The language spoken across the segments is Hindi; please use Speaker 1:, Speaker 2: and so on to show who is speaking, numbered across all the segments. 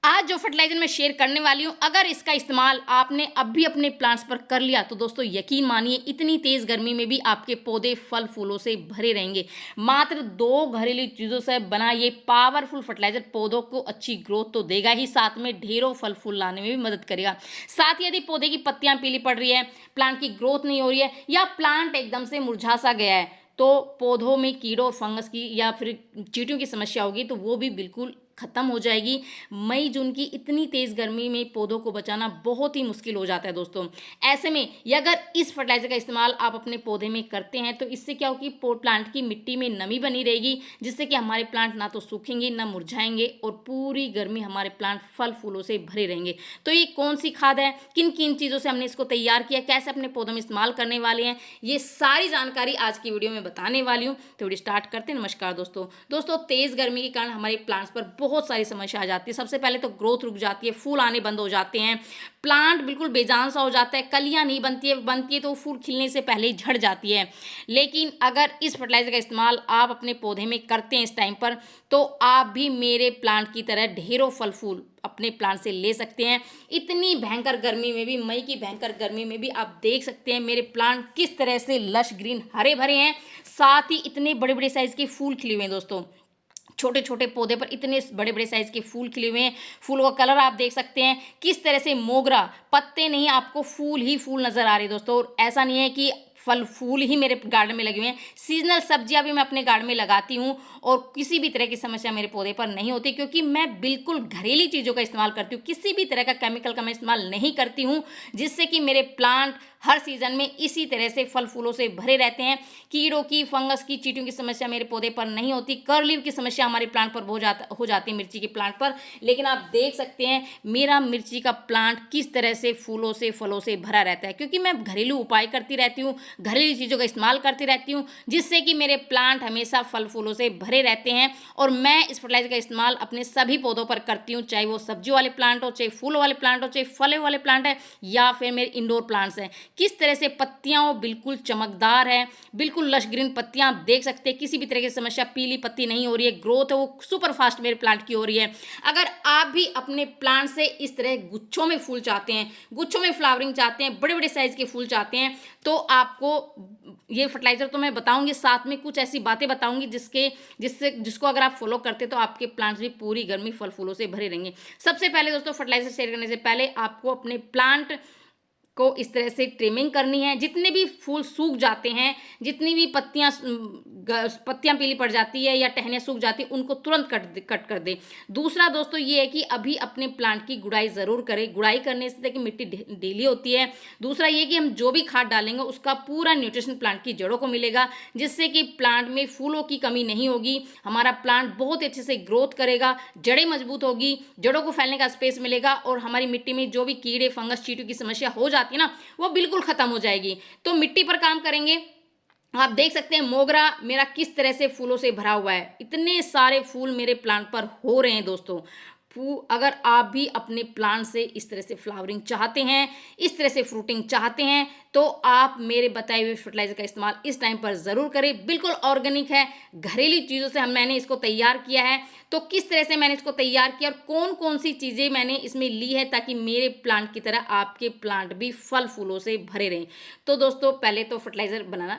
Speaker 1: आज जो फर्टिलाइजर मैं शेयर करने वाली हूँ, अगर इसका इस्तेमाल आपने अभी अपने प्लांट्स पर कर लिया तो दोस्तों यकीन मानिए इतनी तेज़ गर्मी में भी आपके पौधे फल फूलों से भरे रहेंगे। मात्र 2 घरेलू चीज़ों से बना ये पावरफुल फर्टिलाइजर पौधों को अच्छी ग्रोथ तो देगा ही, साथ में ढेरों फल फूल लाने में भी मदद करेगा। साथ ही यदि पौधे की पत्तियां पीली पड़ रही है, प्लांट की ग्रोथ नहीं हो रही है या प्लांट एकदम से मुरझा सा गया है, तो पौधों में कीड़ों और फंगस की या फिर चींटियों की समस्या होगी तो वो भी बिल्कुल खत्म हो जाएगी। मई जून की इतनी तेज़ गर्मी में पौधों को बचाना बहुत ही मुश्किल हो जाता है दोस्तों। ऐसे में ये अगर इस फर्टिलाइज़र का इस्तेमाल आप अपने पौधे में करते हैं तो इससे क्या होगी, प्लांट की मिट्टी में नमी बनी रहेगी, जिससे कि हमारे प्लांट ना तो सूखेंगे ना मुरझाएंगे और पूरी गर्मी हमारे प्लांट फल फूलों से भरे रहेंगे। तो ये कौन सी खाद है, किन किन चीज़ों से हमने इसको तैयार किया, कैसे अपने पौधों में इस्तेमाल करने वाले हैं, ये सारी जानकारी आज की वीडियो में बताने वाली हूँ। तो वीडियो स्टार्ट करते हैं। नमस्कार दोस्तों, तेज़ गर्मी के कारण हमारे प्लांट्स पर बहुत सारी समस्या आ जाती है। सबसे पहले तो ग्रोथ रुक जाती है, फूल आने बंद हो जाते हैं, प्लांट बिल्कुल बेजान सा हो जाता है, कलियां नहीं बनती है तो फूल खिलने से पहले ही झड़ जाती है। लेकिन अगर इस फर्टिलाइजर का इस्तेमाल आप अपने पौधे में करते हैं इस टाइम पर, तो आप भी मेरे प्लांट की तरह ढेरों फल फूल अपने प्लांट से ले सकते हैं। इतनी भयंकर गर्मी में भी, मई की भयंकर गर्मी में भी आप देख सकते हैं मेरे प्लांट किस तरह से लश ग्रीन हरे भरे हैं, साथ ही इतने बड़े बड़े साइज के फूल खिले हुए हैं दोस्तों। छोटे छोटे पौधे पर इतने बड़े बड़े साइज के फूल खिले हुए हैं। फूलों का कलर आप देख सकते हैं किस तरह से, मोगरा पत्ते नहीं, आपको फूल ही फूल नजर आ रहे हैं दोस्तों। और ऐसा नहीं है कि फल फूल ही मेरे गार्डन में लगे हुए हैं, सीजनल सब्जियां भी मैं अपने गार्डन में लगाती हूँ और किसी भी तरह की समस्या मेरे पौधे पर नहीं होती, क्योंकि मैं बिल्कुल घरेलू चीज़ों का इस्तेमाल करती हूँ। किसी भी तरह का केमिकल का मैं इस्तेमाल नहीं करती हूँ, जिससे कि मेरे प्लांट हर सीजन में इसी तरह से फल फूलों से भरे रहते हैं। कीड़ों की, फंगस की, चींटियों की समस्या मेरे पौधे पर नहीं होती। कर्लीव की समस्या हमारे प्लांट पर हो जाती है, मिर्ची के प्लांट पर। लेकिन आप देख सकते हैं मेरा मिर्ची का प्लांट किस तरह से फूलों से फलों से भरा रहता है, क्योंकि मैं घरेलू उपाय करती रहती हूँ, घरेलू चीज़ों का इस्तेमाल करती रहती हूँ, जिससे कि मेरे प्लांट हमेशा फल फूलों से भरे रहते हैं। और मैं इस फर्टिलाइजर का इस्तेमाल अपने सभी पौधों पर करती हूँ, चाहे वो सब्जियों वाले प्लांट हो, चाहे फूलों वाले प्लांट हो, चाहे फलों वाले प्लांट है या फिर मेरे इंडोर प्लांट्स हैं। किस तरह से पत्तियां बिल्कुल चमकदार है, बिल्कुल लश ग्रीन पत्तियां आप देख सकते हैं, किसी भी तरह की समस्या, पीली पत्ती नहीं हो रही है, ग्रोथ है वो सुपर फास्ट मेरे प्लांट की हो रही है। अगर आप भी अपने प्लांट से इस तरह गुच्छों में फूल चाहते हैं, गुच्छों में फ्लावरिंग चाहते हैं, बड़े बड़े साइज के फूल चाहते हैं, तो आपको ये फर्टिलाइजर तो मैं बताऊंगी, साथ में कुछ ऐसी बातें बताऊंगी जिसको अगर आप फॉलो करते तो आपके प्लांट्स भी पूरी गर्मी फल फूलों से भरे रहेंगे। सबसे पहले दोस्तों, फर्टिलाइजर शेयर करने से पहले आपको अपने प्लांट को इस तरह से ट्रिमिंग करनी है। जितने भी फूल सूख जाते हैं, जितनी भी पत्तियां पीली पड़ जाती है या टहनियाँ सूख जाती है, उनको तुरंत कट कर दे। दूसरा दोस्तों ये है कि अभी अपने प्लांट की गुड़ाई ज़रूर करें। गुड़ाई करने से कि मिट्टी ढीली होती है। दूसरा ये कि हम जो भी खाद डालेंगे उसका पूरा न्यूट्रिशन प्लांट की जड़ों को मिलेगा, जिससे कि प्लांट में फूलों की कमी नहीं होगी। हमारा प्लांट बहुत अच्छे से ग्रोथ करेगा, जड़ें मजबूत होगी, जड़ों को फैलने का स्पेस मिलेगा और हमारी मिट्टी में जो भी कीड़े, फंगस, चींटियों की समस्या हो जाती है ना, वो बिल्कुल खत्म हो जाएगी। तो मिट्टी पर काम करेंगे। आप देख सकते हैं मोगरा मेरा किस तरह से फूलों से भरा हुआ है, इतने सारे फूल मेरे प्लांट पर हो रहे हैं दोस्तों। अगर आप भी अपने प्लांट से इस तरह से फ्लावरिंग चाहते हैं, इस तरह से फ्रूटिंग चाहते हैं, तो आप मेरे बताए हुए फर्टिलाइजर का इस्तेमाल इस टाइम पर ज़रूर करें। बिल्कुल ऑर्गेनिक है, घरेलू चीज़ों से मैंने इसको तैयार किया है। तो किस तरह से मैंने इसको तैयार किया और कौन कौन सी चीज़ें मैंने इसमें ली है ताकि मेरे प्लांट की तरह आपके प्लांट भी फल फूलों से भरे रहें। तो दोस्तों पहले तो फर्टिलाइज़र बनाना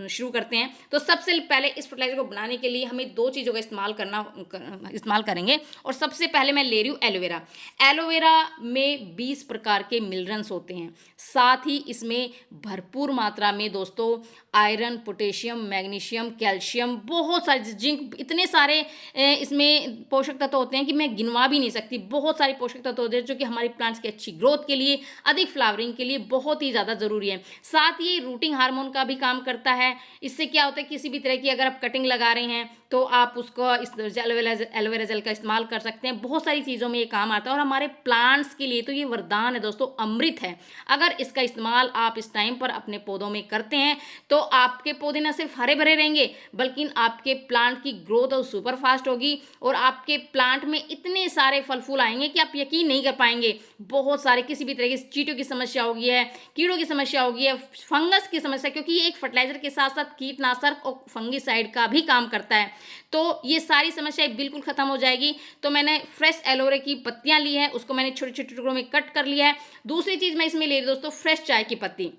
Speaker 1: शुरू करते हैं। तो सबसे पहले इस फर्टिलाइजर को बनाने के लिए हमें 2 चीज़ों का इस्तेमाल करेंगे। और सबसे पहले मैं ले रही हूँ एलोवेरा। एलोवेरा में 20 प्रकार के मिनरल्स होते हैं, साथ ही इसमें भरपूर मात्रा में दोस्तों आयरन, पोटेशियम, मैग्नीशियम, कैल्शियम, बहुत सारे, जिंक, इतने सारे इसमें पोषक तत्व होते हैं कि मैं गिनवा भी नहीं सकती। बहुत सारे पोषक तत्व होते हैं जो कि हमारी प्लांट्स की अच्छी ग्रोथ के लिए, अधिक फ्लावरिंग के लिए बहुत ही ज़्यादा ज़रूरी है। साथ ही रूटिंग हार्मोन का भी काम करता है। इससे क्या होता है, किसी भी तरह की अगर आप कटिंग लगा रहे हैं तो आप उसको इस एलोवेरा जेल का इस्तेमाल कर सकते हैं। बहुत सारी चीज़ों में ये काम आता है और हमारे प्लांट्स के लिए तो ये वरदान है दोस्तों, अमृत है। अगर इसका इस्तेमाल आप इस टाइम पर अपने पौधों में करते हैं तो आपके पौधे न सिर्फ हरे भरे रहेंगे, बल्कि आपके प्लांट की ग्रोथ और सुपर फास्ट होगी और आपके प्लांट में इतने सारे फल फूल आएंगे कि आप यकीन नहीं कर पाएंगे। बहुत सारे, किसी भी तरह की चींटियों की समस्या होगी है, कीड़ों की समस्या होगी है, फंगस की समस्या, क्योंकि ये एक फर्टिलाइजर के साथ साथ कीटनाशक और फंगिसाइड का भी काम करता है। तो ये सारी समस्याएं बिल्कुल ख़त्म हो जाएगी। तो मैंने फ्रेश एलोवेरा की पत्तियाँ ली है, उसको मैंने छोटे छोटे टुकड़ों में कट कर लिया है। दूसरी चीज़ मैं इसमें ले रही हूँ दोस्तों, फ्रेश चाय की पत्ती।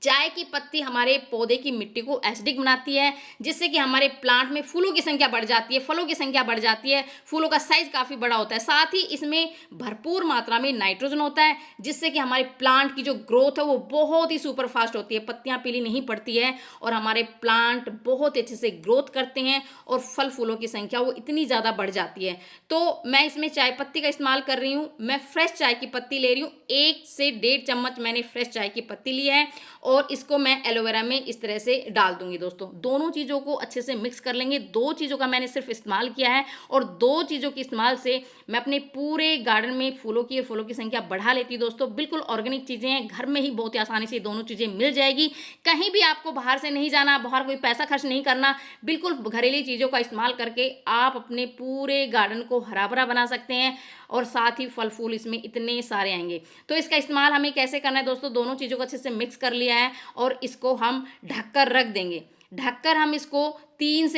Speaker 1: चाय की पत्ती हमारे पौधे की मिट्टी को एसिडिक बनाती है, जिससे कि हमारे प्लांट में फूलों की संख्या बढ़ जाती है, फलों की संख्या बढ़ जाती है, फूलों का साइज काफ़ी बड़ा होता है। साथ ही इसमें भरपूर मात्रा में नाइट्रोजन होता है, जिससे कि हमारे प्लांट की जो ग्रोथ है वो बहुत ही सुपर फास्ट होती है, पत्तियां पीली नहीं पड़ती है और हमारे प्लांट बहुत अच्छे से ग्रोथ करते हैं और फल फूलों की संख्या वो इतनी ज़्यादा बढ़ जाती है। तो मैं इसमें चाय पत्ती का इस्तेमाल कर रही हूँ। मैं फ्रेश चाय की पत्ती ले रही हूँ, 1 से 1.5 चम्मच मैंने फ्रेश चाय की पत्ती ली है और इसको मैं एलोवेरा में इस तरह से डाल दूंगी दोस्तों। दोनों चीज़ों को अच्छे से मिक्स कर लेंगे। 2 चीज़ों का मैंने सिर्फ इस्तेमाल किया है और 2 चीज़ों के इस्तेमाल से मैं अपने पूरे गार्डन में फूलों की संख्या बढ़ा लेती हूँ दोस्तों। बिल्कुल ऑर्गेनिक चीज़ें हैं, घर में ही बहुत ही आसानी से दोनों चीज़ें मिल जाएगी। कहीं भी आपको बाहर से नहीं जाना, बाहर कोई पैसा खर्च नहीं करना, बिल्कुल घरेलू चीज़ों का इस्तेमाल करके आप अपने पूरे गार्डन को हरा भरा बना सकते हैं और साथ ही फल फूल इसमें इतने सारे आएंगे। तो इसका इस्तेमाल हमें कैसे करना है दोस्तों, दोनों चीज़ों को अच्छे से मिक्स कर लिया है और इसको हम ढककर रख देंगे। ढककर हम इसको 3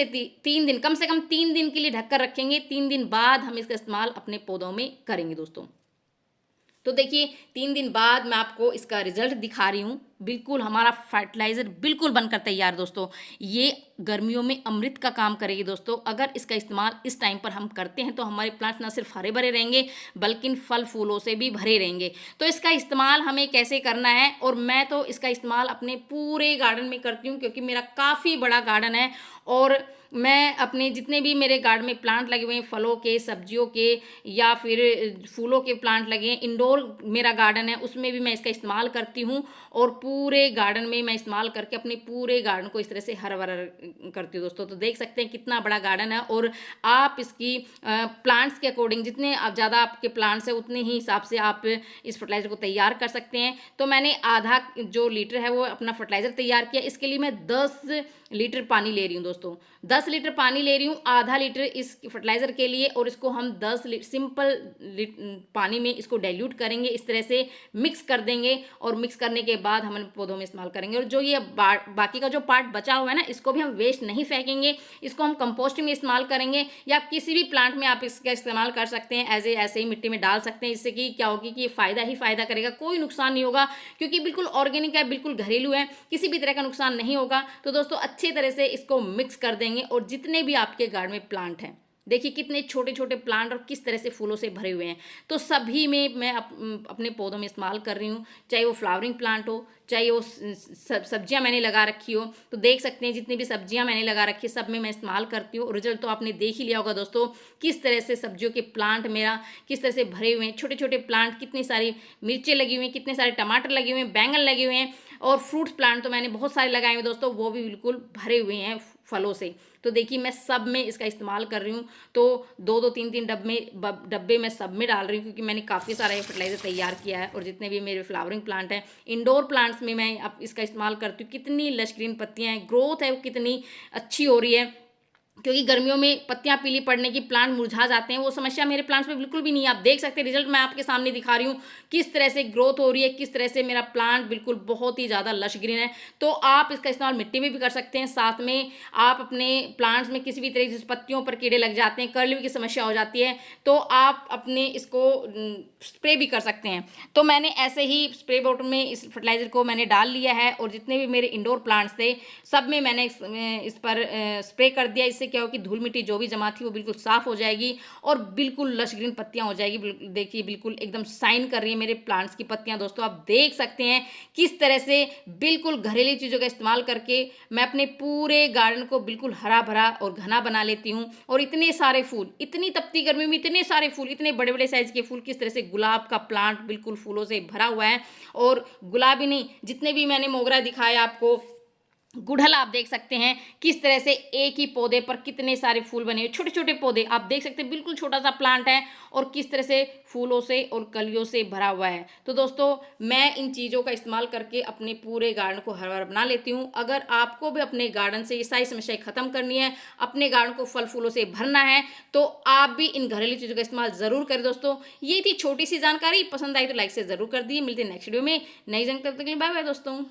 Speaker 1: दिन, कम से कम 3 दिन के लिए ढककर रखेंगे। 3 दिन बाद हम इसका इस्तेमाल अपने पौधों में करेंगे दोस्तों। तो देखिए 3 दिन बाद मैं आपको इसका रिजल्ट दिखा रही हूँ। बिल्कुल हमारा फर्टिलाइज़र बिल्कुल बनकर तैयार दोस्तों। ये गर्मियों में अमृत का काम करेगी दोस्तों। अगर इसका इस्तेमाल इस टाइम पर हम करते हैं तो हमारे प्लांट ना सिर्फ हरे भरे रहेंगे बल्कि फल फूलों से भी भरे रहेंगे। तो इसका इस्तेमाल हमें कैसे करना है, और मैं तो इसका इस्तेमाल अपने पूरे गार्डन में करती हूँ क्योंकि मेरा काफ़ी बड़ा गार्डन है और मैं अपने जितने भी मेरे गार्डन में प्लांट लगे हुए हैं, फलों के, सब्जियों के या फिर फूलों के प्लांट लगे हैं, इंडोर मेरा गार्डन है, उसमें भी मैं इसका इस्तेमाल करती हूँ और पूरे गार्डन में मैं इस्तेमाल करके अपने पूरे गार्डन को इस तरह से हरा भरा करती हूँ दोस्तों। तो देख सकते हैं कितना बड़ा गार्डन है और आप इसकी प्लांट्स के अकॉर्डिंग, जितने ज़्यादा आपके प्लांट्स हैं उतने ही हिसाब से आप इस फर्टिलाइज़र को तैयार कर सकते हैं। तो मैंने आधा जो लीटर है वो अपना फर्टिलाइज़र तैयार किया। इसके लिए मैं 10 लीटर पानी ले रही हूँ दोस्तों। 10 लीटर पानी ले रही हूँ, आधा लीटर इस फर्टिलाइज़र के लिए, और इसको हम 10 सिंपल पानी में इसको डाइल्यूट करेंगे, इस तरह से मिक्स कर देंगे और मिक्स करने के बाद हम पौधों में इस्तेमाल करेंगे। और जो ये बाकी का जो पार्ट बचा हुआ है ना, इसको भी हम वेस्ट नहीं फेंकेंगे, इसको हम कंपोस्टिंग में इस्तेमाल करेंगे या किसी भी प्लांट में आप इसका इस्तेमाल कर सकते हैं। ऐसे ही मिट्टी में डाल सकते हैं। इससे कि क्या होगी कि ये फ़ायदा ही फ़ायदा करेगा, कोई नुकसान नहीं होगा क्योंकि बिल्कुल ऑर्गेनिक है, बिल्कुल घरेलू है, किसी भी तरह का नुकसान नहीं होगा। तो दोस्तों अच्छी तरह से इसको मिक्स कर देंगे और जितने भी आपके गार्डन में प्लांट हैं, देखिए कितने छोटे छोटे प्लांट और किस तरह से फूलों से भरे हुए हैं, तो सभी में मैं अपने पौधों में इस्तेमाल कर रही हूँ। चाहे वो फ्लावरिंग प्लांट हो, चाहे वो सब्जियां मैंने लगा रखी हो, तो देख सकते हैं जितनी भी सब्जियां मैंने लगा रखी है सब में मैं इस्तेमाल करती हूँ। रिजल्ट तो आपने देख ही लिया होगा दोस्तों, किस तरह से सब्जियों के प्लांट मेरा किस तरह से भरे हुए हैं। छोटे छोटे प्लांट, कितनी सारी मिर्चें लगी हुई हैं, कितने सारे टमाटर लगे हुए हैं, बैंगन लगे हुए हैं, और फ्रूट्स प्लांट तो मैंने बहुत सारे लगाए हुए दोस्तों, वो भी बिल्कुल भरे हुए हैं फलों से। तो देखिए मैं सब में इसका इस्तेमाल कर रही हूँ। तो 2-2 3-3 डब्बे मैं सब में डाल रही हूँ क्योंकि मैंने काफ़ी सारा ये फर्टिलाइज़र तैयार किया है। और जितने भी मेरे फ्लावरिंग प्लांट हैं, इंडोर प्लांट्स में मैं अब इसका इस्तेमाल करती हूँ। कितनी लश ग्रीन पत्तियाँ हैं, ग्रोथ है वो कितनी अच्छी हो रही है, क्योंकि गर्मियों में पत्तियां पीली पड़ने की, प्लांट मुरझा जाते हैं, वो समस्या मेरे प्लांट्स में बिल्कुल भी नहीं है। आप देख सकते हैं रिजल्ट मैं आपके सामने दिखा रही हूँ, किस तरह से ग्रोथ हो रही है, किस तरह से मेरा प्लांट बिल्कुल बहुत ही ज़्यादा लश ग्रीन है। तो आप इसका इस्तेमाल मिट्टी में भी कर सकते हैं। साथ में आप अपने प्लांट्स में किसी भी तरह की पत्तियों पर कीड़े लग जाते हैं, कर्ली की समस्या हो जाती है, तो आप अपने इसको स्प्रे भी कर सकते हैं। तो मैंने ऐसे ही स्प्रे बॉटल में इस फर्टिलाइज़र को मैंने डाल लिया है और जितने भी मेरे इंडोर प्लांट्स थे सब में मैंने इस पर स्प्रे कर दिया। इससे क्या हो कि धूल मिट्टी जो भी जमा थी वो बिल्कुल साफ़ हो जाएगी और बिल्कुल लश ग्रीन पत्तियां हो जाएगी। देखिए बिल्कुल एकदम शाइन कर रही है मेरे प्लांट्स की पत्तियां दोस्तों। आप देख सकते हैं किस तरह से बिल्कुल घरेलू चीज़ों का इस्तेमाल करके मैं अपने पूरे गार्डन को बिल्कुल हरा भरा और घना बना लेती हूँ। और इतने सारे फूल, इतनी तपती गर्मी में इतने सारे फूल, इतने बड़े बड़े साइज़ के फूल, किस तरह से गुलाब का प्लांट बिल्कुल फूलों से भरा हुआ है। और गुलाब ही नहीं, जितने भी मैंने मोगरा दिखाए आपको, गुड़हल आप देख सकते हैं किस तरह से एक ही पौधे पर कितने सारे फूल बने हुए, छोटे छोटे पौधे आप देख सकते हैं, बिल्कुल छोटा सा प्लांट है और किस तरह से फूलों से और कलियों से भरा हुआ है। तो दोस्तों मैं इन चीज़ों का इस्तेमाल करके अपने पूरे गार्डन को हरा भरा बना लेती हूँ। अगर आपको भी अपने गार्डन से ये सारी समस्याएं खत्म करनी है, अपने गार्डन को फल फूलों से भरना है, तो आप भी इन घरेलू चीज़ों का इस्तेमाल ज़रूर करें दोस्तों। ये थी छोटी सी जानकारी, पसंद आई तो लाइक से ज़रूर कर दी। मिलते हैं नेक्स्ट वीडियो में नई जानकारी। तक के लिए बाय बाय दोस्तों।